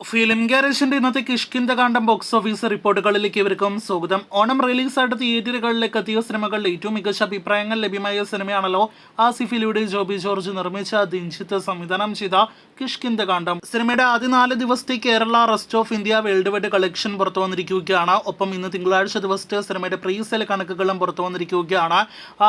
Film ഗാരേജിന്റെ ഇന്നത്തെ കിഷ്കിന്ദകാന്ഡം box office റിപ്പോർട്ടുകളിലേക്ക് ഇവർക്കും സ്വാഗതം. ഓണം റിലീസായിട്ട് തിയേറ്ററുകളിലേക്ക് എത്തിയ സിനിമകളിൽ ഏറ്റവും മികച്ച അഭിപ്രായങ്ങൾ ലഭ്യമായ സിനിമയാണല്ലോ ആസിഫിലൂടെ ജോബി ജോർജ് നിർമ്മിച്ച ദിൻജിത്ത് സംവിധാനം ചെയ്ത കിഷ്കിന്ദകാന്ഡം. സിനിമയുടെ ആദ്യ 4 ദിവസത്തെ Kerala rest of India world wide collection പുറത്തു വന്നിരിക്കുകയാണ്. ഒപ്പം ഇന്ന് തിങ്കളാഴ്ച ദിവസത്തെ സിനിമയുടെ പ്രീ സെയിൽ കണക്കുകളും പുറത്തു വന്നിരിക്കുകയാണ്.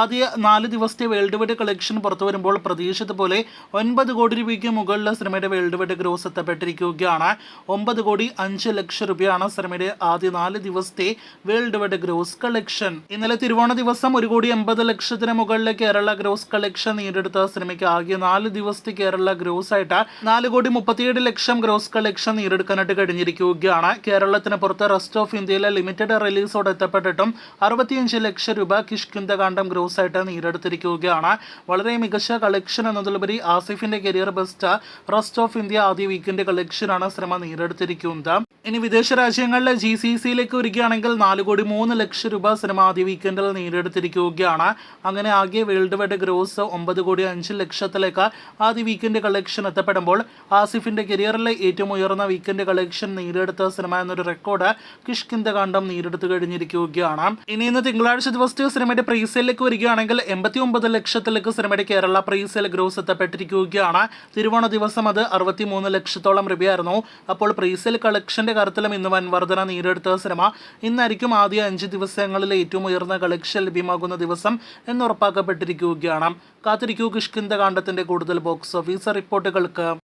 ആദ്യ 4 ദിവസത്തെ വേൾഡ് വൈഡ് കളക്ഷൻ പുറത്തു വരുമ്പോൾ പ്രതീക്ഷിച്ചതുപോലെ 9 കോടി രൂപയ്ക്ക് മുകളിൽ സിനിമയുടെ വേൾഡ് വൈഡ് ഗ്രോസ് എത്തപ്പെട്ടിരിക്കുകയാണ്. 9 കോടി 5 ലക്ഷം രൂപയാണ് സിനിമയുടെ ആദ്യ 4 ദിവസത്തെ വേൾഡ് വൈഡ് ഗ്രോസ് കളക്ഷൻ. ഇന്നലെ തിരുവോണ ദിവസം 1 കോടി 80 ലക്ഷത്തിന് മുകളിലെ കേരള ഗ്രോസ് കളക്ഷൻ നേടിയെടുത്ത സിനിമയ്ക്ക് ആകെ 4 ദിവസത്തെ കേരള ഗ്രോസ് ആയിട്ട് 4 കോടി 37 ലക്ഷം ഗ്രോസ് കളക്ഷൻ നേടിയെടുക്കാനായിട്ട് കഴിഞ്ഞിരിക്കുകയാണ്. കേരളത്തിന് പുറത്ത് റെസ്റ്റ് ഓഫ് ഇന്ത്യയിലെ ലിമിറ്റഡ് റിലീസോടെ എത്തപ്പെട്ടിട്ടും 65 ലക്ഷം രൂപ കിഷ്കിന്ദകാന്ഡം ഗ്രോസ് ആയിട്ട് നേടിയെടുത്തിരിക്കുകയാണ്. വളരെ മികച്ച കളക്ഷൻ എന്നതിലുപരി ആസിഫിന്റെ career best rest of India ആദ്യ വീക്കിന്റെ കളക്ഷനാണ് സിനിമ നേടിയെടുത്തിരിക്കുന്നത്. ഇനി വിദേശ രാജ്യങ്ങളിലെ GCCയിലേക്ക് വരികയാണെങ്കിൽ 4 കോടി 3 ലക്ഷം രൂപ സിനിമ ആദ്യ വീക്കെൻഡിൽ നേടിയെടുത്തിരിക്കുകയാണ്. അങ്ങനെ ആകെ വേൾഡ് വൈഡ് ഗ്രോസ് 9 കോടി 5 ലക്ഷത്തിലേക്ക് ആദ്യ വീക്കെൻഡ് കളക്ഷൻ എത്തപ്പെടുമ്പോൾ ആസിഫിന്റെ കരിയറിലെ ഏറ്റവും ഉയർന്ന വീക്കെൻഡ് കളക്ഷൻ നേടിയെടുത്ത സിനിമ എന്നൊരു റെക്കോർഡ് കിഷ്കിന്ദകാന്ഡം നേടിയെടുത്തു കഴിഞ്ഞിരിക്കുകയാണ്. ഇന്ന് തിങ്കളാഴ്ച ദിവസത്തെ സിനിമയുടെ പ്രീസെയിലേക്ക് വരികയാണെങ്കിൽ 89 ലക്ഷത്തിലേക്ക് സിനിമയുടെ കേരള പ്രീസെയിൽ ഗ്രോസ് എത്തപ്പെട്ടിരിക്കുകയാണ്. തിരുവോണ ദിവസം അത് 63 ലക്ഷത്തോളം രൂപയായിരുന്നു. അപ്പോൾ പ്രീസെയിൽ കളക്ഷന്റെ കാര്യത്തിലും ഇന്ന് വൻ വർധന നേടിയെടുത്ത സിനിമ ഇന്നായിരിക്കും ആദ്യ 5 ദിവസങ്ങളിലെ ഏറ്റവും ഉയർന്ന കളക്ഷൻ ലഭ്യമാകുന്ന ദിവസം എന്നുറപ്പാക്കപ്പെട്ടിരിക്കുകയാണ്. കാത്തിരിക്കൂ കിഷ്കിന്ദകാന്ഡത്തിന്റെ കൂടുതൽ ബോക്സ് ഓഫീസ് റിപ്പോർട്ടുകൾക്ക്.